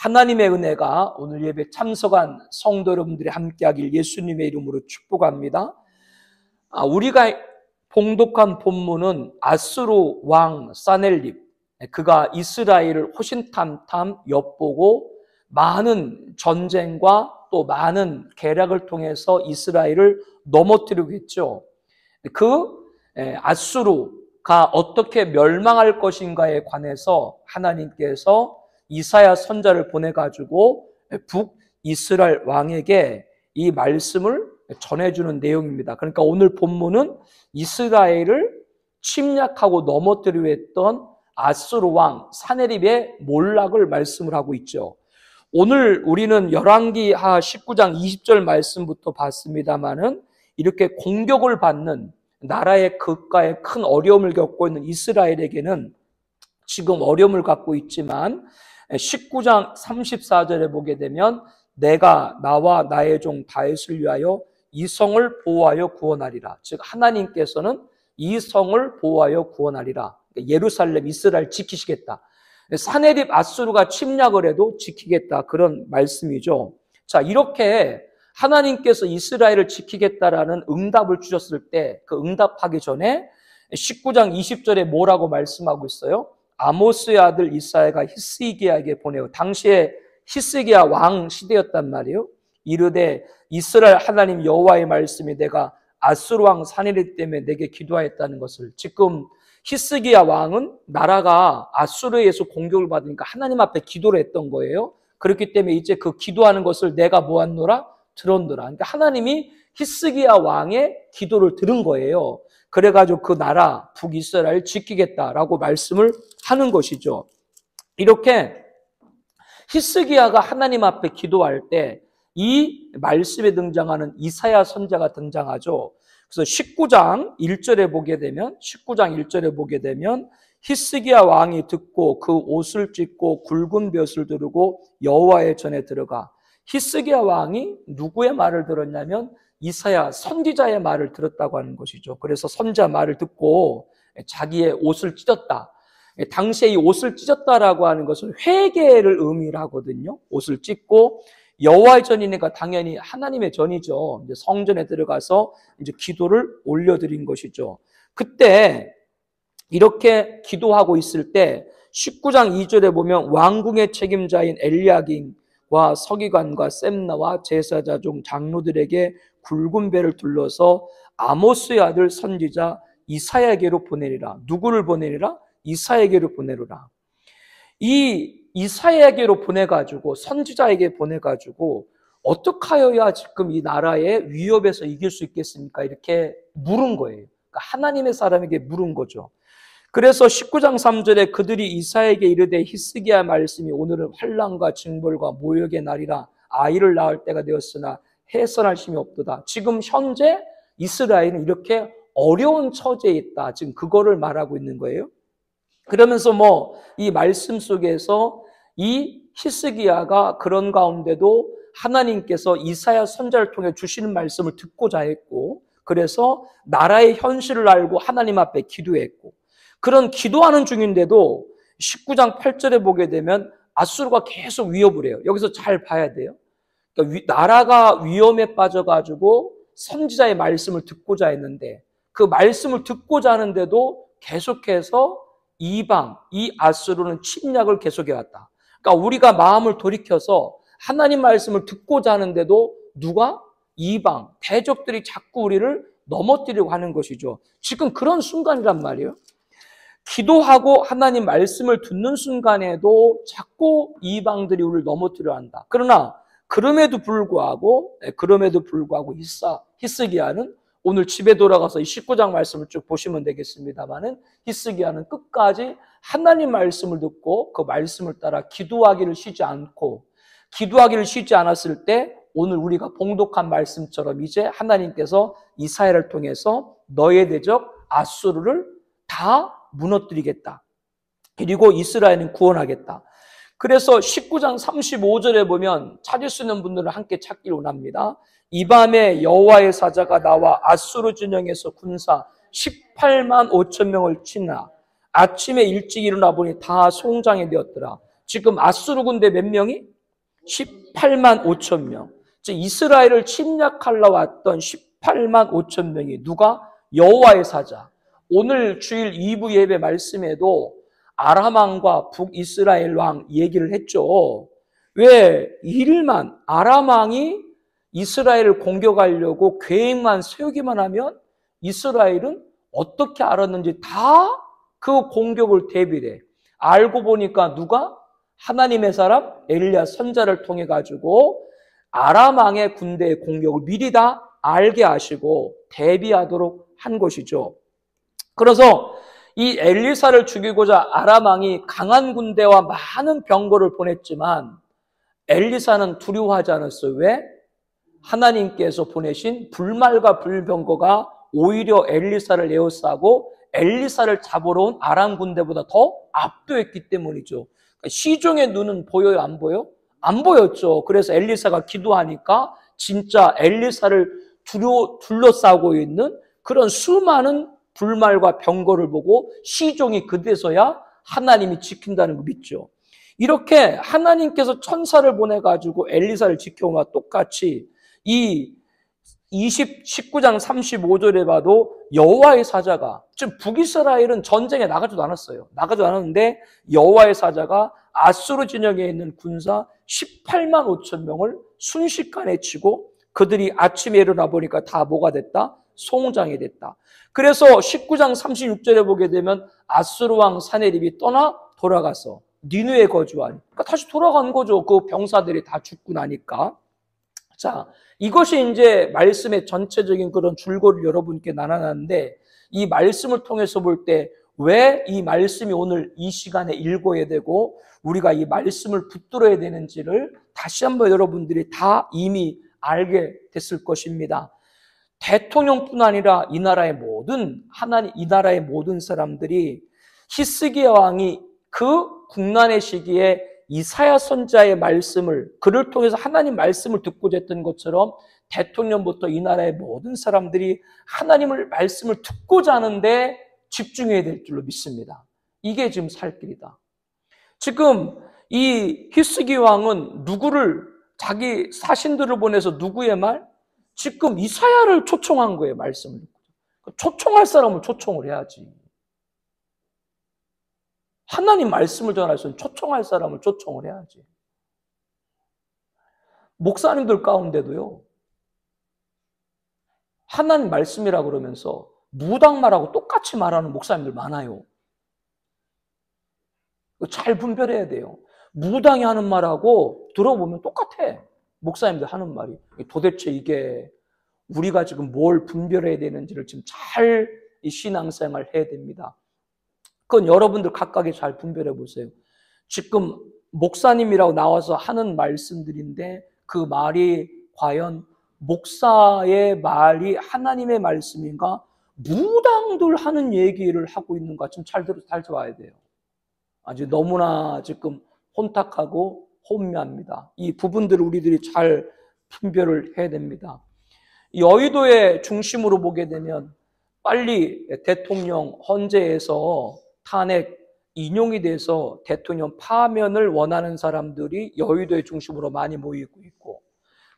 하나님의 은혜가 오늘 예배 참석한 성도 여러분들이 함께하길 예수님의 이름으로 축복합니다. 우리가 봉독한 본문은 아수르 왕 사넬립, 그가 이스라엘을 호신탐탐 엿보고 많은 전쟁과 또 많은 계략을 통해서 이스라엘을 넘어뜨리고 했죠. 그 아수르가 어떻게 멸망할 것인가에 관해서 하나님께서 이사야 선자를 보내가지고 북이스라엘 왕에게 이 말씀을 전해주는 내용입니다. 그러니까 오늘 본문은 이스라엘을 침략하고 넘어뜨리려 했던 아수르 왕 사네립의 몰락을 말씀을 하고 있죠. 오늘 우리는 열왕기하 19장 20절 말씀부터 봤습니다마는 이렇게 공격을 받는 나라의 국가에 큰 어려움을 겪고 있는 이스라엘에게는 지금 어려움을 갖고 있지만 19장 34절에 보게 되면 내가 나와 나의 종 다윗을 위하여 이 성을 보호하여 구원하리라. 즉 하나님께서는 이 성을 보호하여 구원하리라. 예루살렘, 이스라엘 지키시겠다. 사네립 아수르가 침략을 해도 지키겠다. 그런 말씀이죠. 자, 이렇게 하나님께서 이스라엘을 지키겠다라는 응답을 주셨을 때 그 응답하기 전에 19장 20절에 뭐라고 말씀하고 있어요? 아모스의 아들 이사야가 히스기야에게 보내요. 당시에 히스기야 왕 시대였단 말이에요. 이르되 이스라엘 하나님 여호와의 말씀이 내가 아수르 왕 사네립 때문에 내게 기도하였다는 것을. 지금 히스기야 왕은 나라가 아수르에서 공격을 받으니까 하나님 앞에 기도를 했던 거예요. 그렇기 때문에 이제 그 기도하는 것을 내가 보았노라 들었노라. 그러니까 하나님이 히스기야 왕의 기도를 들은 거예요. 그래가지고 그 나라 북이스라엘 지키겠다라고 말씀을 하는 것이죠. 이렇게 히스기야가 하나님 앞에 기도할 때 이 말씀에 등장하는 이사야 선자가 등장하죠. 그래서 19장 1절에 보게 되면 히스기야 왕이 듣고 그 옷을 찢고 굵은 벼슬을 두르고 여호와의 전에 들어가. 히스기야 왕이 누구의 말을 들었냐면 이사야 선지자의 말을 들었다고 하는 것이죠. 그래서 선지자 말을 듣고 자기의 옷을 찢었다. 당시에 이 옷을 찢었다라고 하는 것은 회개를 의미를 하거든요. 옷을 찢고 여호와의 전이니까 당연히 하나님의 전이죠. 이제 성전에 들어가서 이제 기도를 올려드린 것이죠. 그때 이렇게 기도하고 있을 때 19장 2절에 보면 왕궁의 책임자인 엘리야김과 서기관과 셈나와 제사자 중 장로들에게 굵은 배를 둘러서 아모스의 아들 선지자 이사야에게로 보내리라. 누구를 보내리라? 이사야에게로 보내리라. 이 이사야에게로 보내가지고 선지자에게 보내가지고 어떻게 하여야 지금 이 나라의 위협에서 이길 수 있겠습니까? 이렇게 물은 거예요. 그러니까 하나님의 사람에게 물은 거죠. 그래서 19장 3절에 그들이 이사야에게 이르되 히스기야 말씀이 오늘은 환난과 징벌과 모욕의 날이라 아이를 낳을 때가 되었으나 해선할 힘이 없도다. 지금 현재 이스라엘은 이렇게 어려운 처지에 있다. 지금 그거를 말하고 있는 거예요. 그러면서 이 말씀 속에서 이 히스기야가 그런 가운데도 하나님께서 이사야 선자를 통해 주시는 말씀을 듣고자 했고, 그래서 나라의 현실을 알고 하나님 앞에 기도했고, 그런 기도하는 중인데도 19장 8절에 보게 되면 아수르가 계속 위협을 해요. 여기서 잘 봐야 돼요. 그러니까 나라가 위험에 빠져가지고 선지자의 말씀을 듣고자 했는데 그 말씀을 듣고자 하는데도 계속해서 이방, 이 아수르는 침략을 계속해왔다. 그러니까 우리가 마음을 돌이켜서 하나님 말씀을 듣고자 하는데도 누가? 이방, 대적들이 자꾸 우리를 넘어뜨리려고 하는 것이죠. 지금 그런 순간이란 말이에요. 기도하고 하나님 말씀을 듣는 순간에도 자꾸 이방들이 우리를 넘어뜨려 한다. 그러나 그럼에도 불구하고 히스기야는 오늘 집에 돌아가서 이 19장 말씀을 쭉 보시면 되겠습니다만은 히스기야는 끝까지 하나님 말씀을 듣고 그 말씀을 따라 기도하기를 쉬지 않았을 때 오늘 우리가 봉독한 말씀처럼 이제 하나님께서 이사야를 통해서 너의 대적 아수르를 다 무너뜨리겠다. 그리고 이스라엘은 구원하겠다. 그래서 19장 35절에 보면 찾을 수 있는 분들은 함께 찾기를 원합니다. 이 밤에 여호와의 사자가 나와 아수르 진영에서 군사 18만 5천 명을 치나 아침에 일찍 일어나 보니 다 송장이 되었더라. 지금 아수르 군대 몇 명이? 18만 5천 명. 즉 이스라엘을 침략하러 왔던 18만 5천 명이 누가? 여호와의 사자. 오늘 주일 2부 예배 말씀에도 아람 왕과 북이스라엘 왕 얘기를 했죠. 왜 아람 왕이 이스라엘을 공격하려고 계획만 세우기만 하면 이스라엘은 어떻게 알았는지 다 그 공격을 대비해. 알고 보니까 누가? 하나님의 사람 엘리야 선자를 통해 가지고 아람 왕의 군대의 공격을 미리 다 알게 하시고 대비하도록 한 것이죠. 그래서 이 엘리사를 죽이고자 아람 왕이 강한 군대와 많은 병거를 보냈지만 엘리사는 두려워하지 않았어요. 왜? 하나님께서 보내신 불말과 불병거가 오히려 엘리사를 에워싸고 엘리사를 잡으러 온 아람 군대보다 더 압도했기 때문이죠. 시종의 눈은 보여요, 안 보여? 안 보였죠. 그래서 엘리사가 기도하니까 진짜 엘리사를 둘러싸고 있는 그런 수많은 불말과 병거를 보고 시종이 그때서야 하나님이 지킨다는 거 믿죠. 이렇게 하나님께서 천사를 보내가지고 엘리사를 지켜오와 똑같이 이 19장 35절에 봐도 여호와의 사자가, 지금 북이스라엘은 전쟁에 나가지도 않았어요. 나가지도 않았는데 여호와의 사자가 아수르 진영에 있는 군사 18만 5천 명을 순식간에 치고 그들이 아침에 일어나 보니까 다 뭐가 됐다? 송장이 됐다. 그래서 19장 36절에 보게 되면 아수르 왕 사네립이 떠나 돌아가서 니느에 거주하니, 그러니까 다시 돌아간 거죠. 그 병사들이 다 죽고 나니까. 자, 이것이 이제 말씀의 전체적인 그런 줄거리를 여러분께 나눠놨는데, 이 말씀을 통해서 볼 때 왜 이 말씀이 오늘 이 시간에 읽어야 되고 우리가 이 말씀을 붙들어야 되는지를 다시 한번 여러분들이 다 이미 알게 됐을 것입니다. 대통령뿐 아니라 이 나라의 모든 사람들이 히스기야 왕이 그 국난의 시기에 이사야 선지자의 말씀을, 그를 통해서 하나님 말씀을 듣고자 했던 것처럼 대통령부터 이 나라의 모든 사람들이 하나님을 말씀을 듣고자 하는데 집중해야 될 줄로 믿습니다. 이게 지금 살 길이다. 지금 이 히스기 왕은 자기 사신들을 보내서 누구의 말? 지금 이사야를 초청한 거예요, 말씀을. 초청할 사람을 초청을 해야지. 하나님 말씀을 전할 수 있는 초청할 사람을 초청을 해야지. 목사님들 가운데도요, 하나님 말씀이라 그러면서 무당말하고 똑같이 말하는 목사님들 많아요. 잘 분별해야 돼요. 무당이 하는 말하고 들어보면 똑같아. 목사님들 하는 말이. 도대체 이게 우리가 지금 뭘 분별해야 되는지를 지금 잘 이 신앙생활 해야 됩니다. 그건 여러분들 각각이 잘 분별해 보세요. 지금 목사님이라고 나와서 하는 말씀들인데 그 말이 과연 목사의 말이 하나님의 말씀인가? 무당들 하는 얘기를 하고 있는가? 좀 잘 봐야 돼요. 아주 너무나 지금 혼탁하고 혼미합니다. 이 부분들을 우리들이 잘 분별을 해야 됩니다. 여의도의 중심으로 보게 되면 빨리 대통령 헌재에서 탄핵 인용이 돼서 대통령 파면을 원하는 사람들이 여의도의 중심으로 많이 모이고 있고,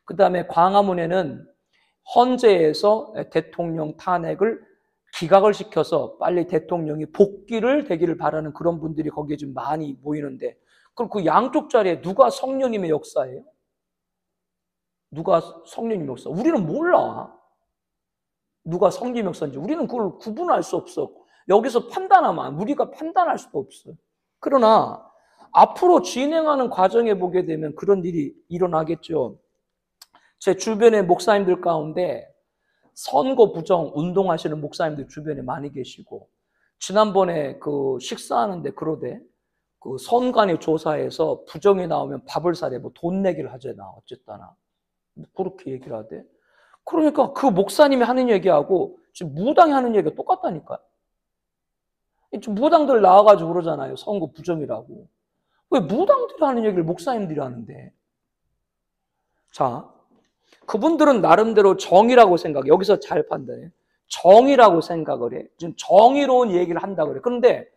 그 다음에 광화문에는 헌재에서 대통령 탄핵을 기각을 시켜서 빨리 대통령이 복귀를 되기를 바라는 그런 분들이 거기에 좀 많이 모이는데, 그럼 그 양쪽 자리에 누가 성령님의 역사예요? 누가 성령님의 역사? 우리는 몰라. 누가 성령님의 역사인지 우리는 그걸 구분할 수 없어. 여기서 판단하면 우리가 판단할 수도 없어요. 그러나 앞으로 진행하는 과정에 보게 되면 그런 일이 일어나겠죠. 제 주변의 목사님들 가운데 선거 부정 운동하시는 목사님들 주변에 많이 계시고, 지난번에 그 식사하는데 그러대 그 선관위 조사에서 부정이 나오면 밥을 사래, 뭐 돈 내기를 하잖아, 어쨌거나 그렇게 얘기를 하대. 그러니까 그 목사님이 하는 얘기하고 지금 무당이 하는 얘기가 똑같다니까요. 지금 무당들 나와가지고 그러잖아요, 선거 부정이라고. 왜 무당들이 하는 얘기를 목사님들이 하는데? 자, 그분들은 나름대로 정의라고 생각해. 여기서 잘 판단해. 정의라고 생각을 해. 지금 정의로운 얘기를 한다고 그래. 그런데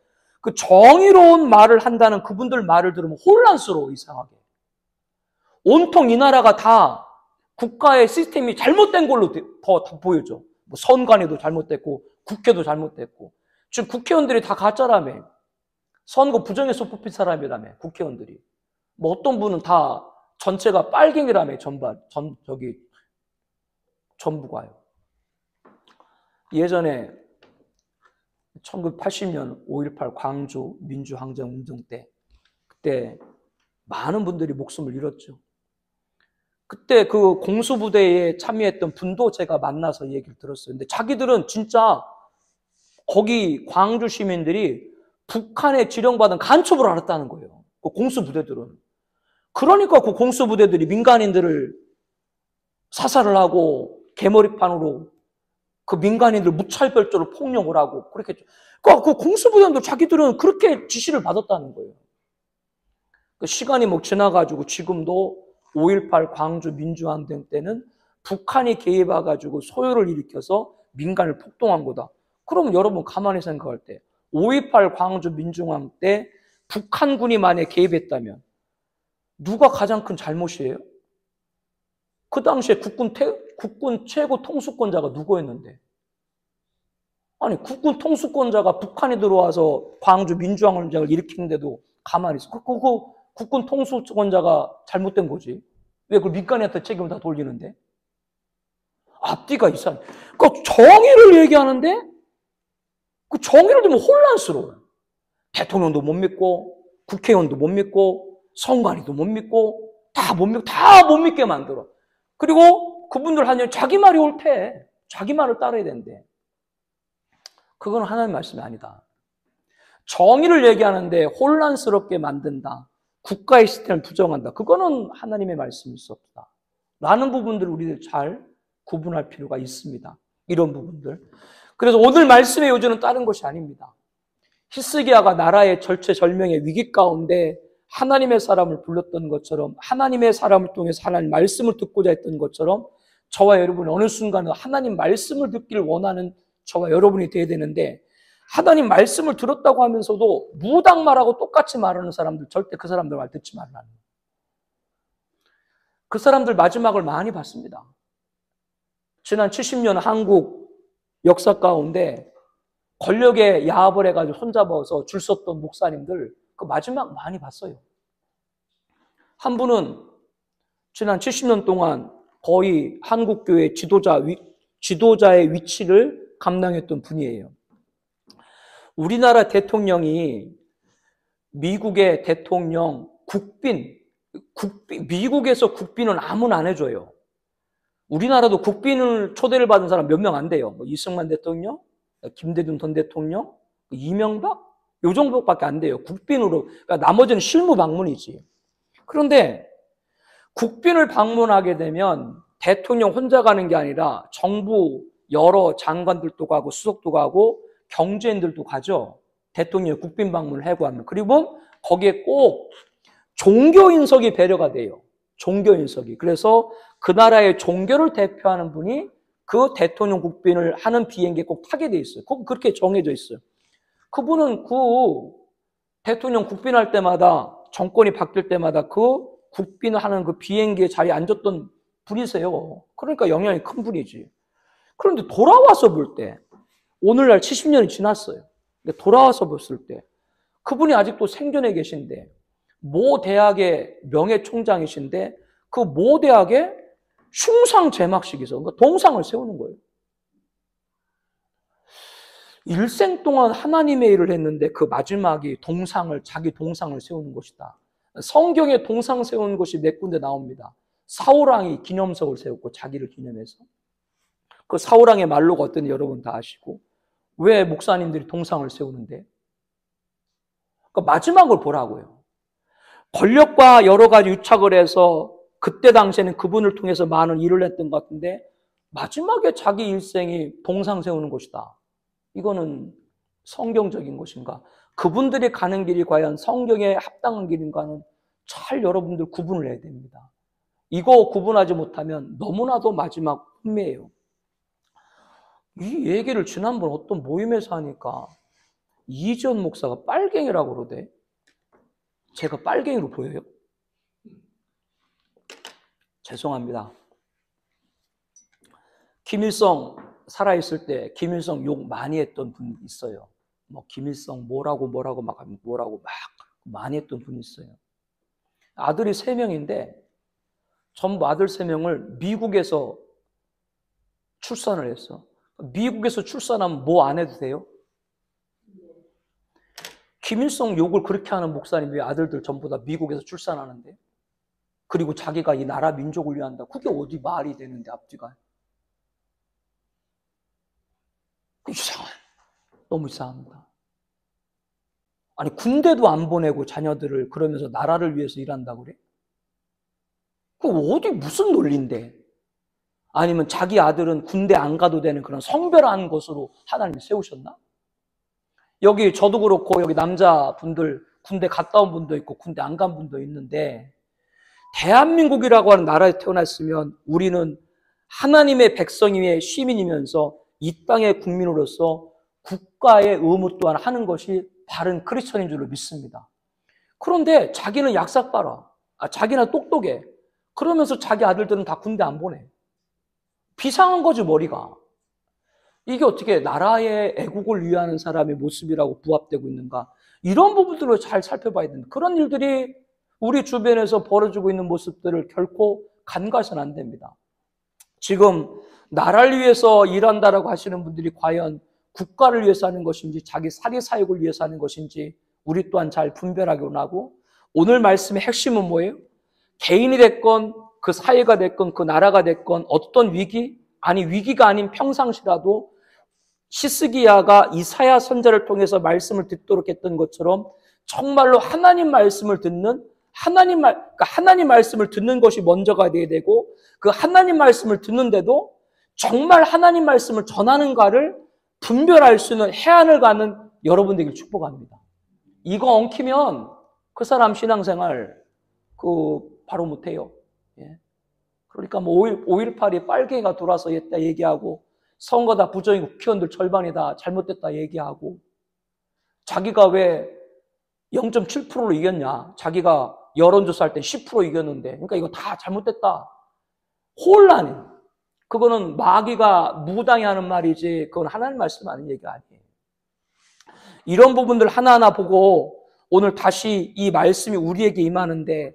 그 정의로운 말을 한다는 그분들 말을 들으면 혼란스러워, 이상하게. 온통 이 나라가 다 국가의 시스템이 잘못된 걸로 더 보여져. 뭐 선관위도 잘못됐고 국회도 잘못됐고. 지금 국회의원들이 다 가짜라며. 선거 부정해서 뽑힌 사람이라며, 국회의원들이. 뭐 어떤 분은 다 전체가 빨갱이라며, 전부가요. 예전에 1980년 5.18 광주 민주항쟁 운동 때, 그때 많은 분들이 목숨을 잃었죠. 그때 그 공수부대에 참여했던 분도 제가 만나서 얘기를 들었어요. 근데 자기들은 진짜 거기 광주 시민들이 북한에 지령받은 간첩을 알았다는 거예요. 그 공수부대들은. 그러니까 그 공수부대들이 민간인들을 사살을 하고 개머리판으로 그 민간인들 무차별적으로 폭력을 하고 그렇게. 그러니까 그 공수부대들 자기들은 그렇게 지시를 받았다는 거예요. 그 시간이 뭐 지나가지고 지금도 5.18 광주 민주항쟁 때는 북한이 개입해가지고 소요를 일으켜서 민간을 폭동한 거다. 그럼 여러분 가만히 생각할 때 5.18 광주 민중항 때 북한군이 만약에 개입했다면 누가 가장 큰 잘못이에요? 그 당시에 국군 최고 통수권자가 누구였는데? 아니, 국군 통수권자가 북한이 들어와서 광주 민주항쟁을 일으키는데도 가만히 있어. 그 국군 통수권자가 잘못된 거지. 왜 그걸 민간인한테 책임을 다 돌리는데? 앞뒤가 이상. 그러니까 정의를 얘기하는데 그 정의를 들으면 혼란스러워요. 대통령도 못 믿고 국회의원도 못 믿고 선관위도 못 믿고 다 못 믿게 만들어. 그리고 그분들 하면 자기 말이 옳대. 자기 말을 따라야 된대. 그건 하나님의 말씀이 아니다. 정의를 얘기하는데 혼란스럽게 만든다. 국가의 시스템을 부정한다. 그거는 하나님의 말씀일 수 없다. 라는 부분들을 우리들 잘 구분할 필요가 있습니다. 이런 부분들. 그래서 오늘 말씀의 요지는 다른 것이 아닙니다. 히스기야가 나라의 절체절명의 위기 가운데 하나님의 사람을 불렀던 것처럼, 하나님의 사람을 통해서 하나님 말씀을 듣고자 했던 것처럼 저와 여러분이 어느 순간은 하나님 말씀을 듣기를 원하는 저와 여러분이 돼야 되는데, 하나님 말씀을 들었다고 하면서도 무당말하고 똑같이 말하는 사람들, 절대 그 사람들 말 듣지 말라는 거예요. 그 사람들 마지막을 많이 봤습니다. 지난 70년 한국 역사 가운데 권력에 야합을 해가지고 손잡아서 줄 섰던 목사님들 그 마지막 많이 봤어요. 한 분은 지난 70년 동안 거의 한국교회 지도자의 위치를 감당했던 분이에요. 우리나라 대통령이 미국의 대통령 국빈, 미국에서 국빈은 아무나 안 해줘요. 우리나라도 국빈을 초대를 받은 사람 몇 명 안 돼요. 뭐 이승만 대통령, 김대중 전 대통령, 이명박, 요 정도밖에 안 돼요. 국빈으로. 그러니까 나머지는 실무 방문이지. 그런데 국빈을 방문하게 되면 대통령 혼자 가는 게 아니라 정부 여러 장관들도 가고 수석도 가고 경제인들도 가죠. 대통령이 국빈 방문을 하고 하면. 그리고 거기에 꼭 종교인석이 배려가 돼요. 종교인석이. 그래서 그 나라의 종교를 대표하는 분이 그 대통령 국빈을 하는 비행기에 꼭 타게 돼 있어요. 꼭 그렇게 정해져 있어요. 그분은 그 대통령 국빈할 때마다, 정권이 바뀔 때마다 그 국빈을 하는 그 비행기에 자리에 앉았던 분이세요. 그러니까 영향이 큰 분이지. 그런데 돌아와서 볼 때, 오늘날 70년이 지났어요. 근데 돌아와서 봤을 때 그분이 아직도 생존해 계신데, 모 대학의 명예총장이신데 그 모 대학에 흉상 제막식에서 그러니까 동상을 세우는 거예요. 일생 동안 하나님의 일을 했는데 그 마지막이 자기 동상을 세우는 것이다. 성경에 동상 세우는 것이 몇 군데 나옵니다. 사울왕이 기념석을 세웠고 자기를 기념해서. 그 사울왕의 말로가 어떤지 여러분 다 아시고, 왜 목사님들이 동상을 세우는데? 그러니까 마지막을 보라고요. 권력과 여러 가지 유착을 해서 그때 당시에는 그분을 통해서 많은 일을 했던 것 같은데 마지막에 자기 일생이 동상 세우는 것이다. 이거는 성경적인 것인가? 그분들이 가는 길이 과연 성경에 합당한 길인가는 잘 여러분들 구분을 해야 됩니다. 이거 구분하지 못하면 너무나도 마지막 혼미해요. 이 얘기를 지난번 어떤 모임에서 하니까 이지원 목사가 빨갱이라고 그러대. 제가 빨갱이로 보여요? 죄송합니다. 김일성 살아있을 때 김일성 욕 많이 했던 분이 있어요. 뭐 김일성 뭐라고 막 많이 했던 분이 있어요. 아들이 3명인데 전부 아들 3명을 미국에서 출산을 했어. 미국에서 출산하면 뭐 안 해도 돼요? 김일성 욕을 그렇게 하는 목사님이 아들들 전부 다 미국에서 출산하는데, 그리고 자기가 이 나라 민족을 위한다. 그게 어디 말이 되는데 앞뒤가. 너무 이상합니다. 아니 군대도 안 보내고 자녀들을 그러면서 나라를 위해서 일한다고 그래? 그 어디 무슨 논리인데? 아니면 자기 아들은 군대 안 가도 되는 그런 성별한 것으로 하나님이 세우셨나? 여기 저도 그렇고 여기 남자분들 군대 갔다 온 분도 있고 군대 안 간 분도 있는데, 대한민국이라고 하는 나라에 태어났으면 우리는 하나님의 백성임의 시민이면서 이 땅의 국민으로서 국가의 의무 또한 하는 것이 바른 크리스천인 줄로 믿습니다. 그런데 자기는 약삭빠라, 자기는 똑똑해, 그러면서 자기 아들들은 다 군대 안 보내. 비상한 거지 머리가. 이게 어떻게 나라의 애국을 위하는 사람의 모습이라고 부합되고 있는가? 이런 부분들을 잘 살펴봐야 된다. 그런 일들이 우리 주변에서 벌어지고 있는 모습들을 결코 간과해서는 안 됩니다. 지금 나라를 위해서 일한다라고 하시는 분들이 과연 국가를 위해서 하는 것인지 자기 사리사욕을 위해서 하는 것인지 우리 또한 잘 분별하기로 하고, 오늘 말씀의 핵심은 뭐예요? 개인이 됐건 그 사회가 됐건 그 나라가 됐건 어떤 위기, 아니 위기가 아닌 평상시라도 히스기야가 이사야 선지자를 통해서 말씀을 듣도록 했던 것처럼 정말로 하나님 말씀을 듣는 하나님 말씀을 듣는 것이 먼저가 돼야 되고, 그 하나님 말씀을 듣는데도 정말 하나님 말씀을 전하는가를 분별할 수 있는 해안을 가는 여러분 되길 축복합니다. 이거 엉키면 그 사람 신앙생활 바로 못해요. 예. 그러니까 뭐 5.18이 빨갱이가 돌아서 했다 얘기하고, 선거 다 부정이고 국회의원들 절반이 다 잘못됐다 얘기하고, 자기가 왜 0.7%로 이겼냐, 자기가 여론조사할 때 10% 이겼는데, 그러니까 이거 다 잘못됐다. 혼란이. 그거는 마귀가 무당이 하는 말이지 그건 하나님 말씀 하는 얘기가 아니에요. 이런 부분들 하나하나 보고 오늘 다시 이 말씀이 우리에게 임하는데,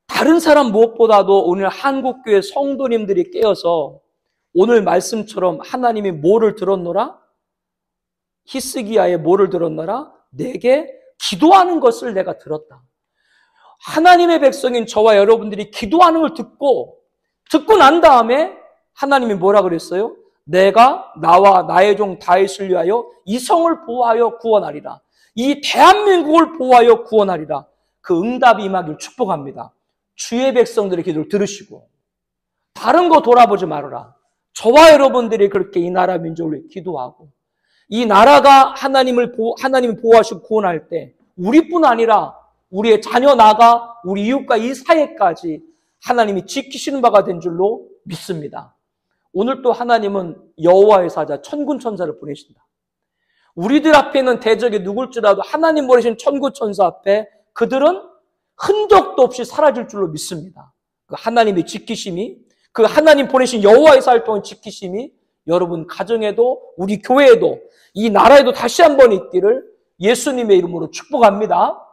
다른 사람 무엇보다도 오늘 한국교회 성도님들이 깨어서 오늘 말씀처럼 하나님이 뭐를 들었노라? 히스기야의 뭐를 들었노라? 내게 기도하는 것을 내가 들었다. 하나님의 백성인 저와 여러분들이 기도하는 걸 듣고 난 다음에 하나님이 뭐라 그랬어요? 내가 나와 나의 종 다윗을 위하여 이 성을 보호하여 구원하리라. 이 대한민국을 보호하여 구원하리라. 그 응답이 임하길 축복합니다. 주의 백성들의 기도를 들으시고 다른 거 돌아보지 말아라. 저와 여러분들이 그렇게 이 나라 민족을 위해 기도하고, 이 나라가 하나님이 보호하시고 구원할 때 우리뿐 아니라 우리의 자녀 나가 우리 이웃과 이 사회까지 하나님이 지키시는 바가 된 줄로 믿습니다. 오늘 또 하나님은 여호와의 사자 천군 천사를 보내신다. 우리들 앞에는 대적이 누굴지라도 하나님 보내신 천군 천사 앞에 그들은 흔적도 없이 사라질 줄로 믿습니다. 그 하나님의 지키심이, 그 하나님 보내신 여호와의 사자를 통한 지키심이 여러분 가정에도 우리 교회에도 이 나라에도 다시 한번 있기를 예수님의 이름으로 축복합니다.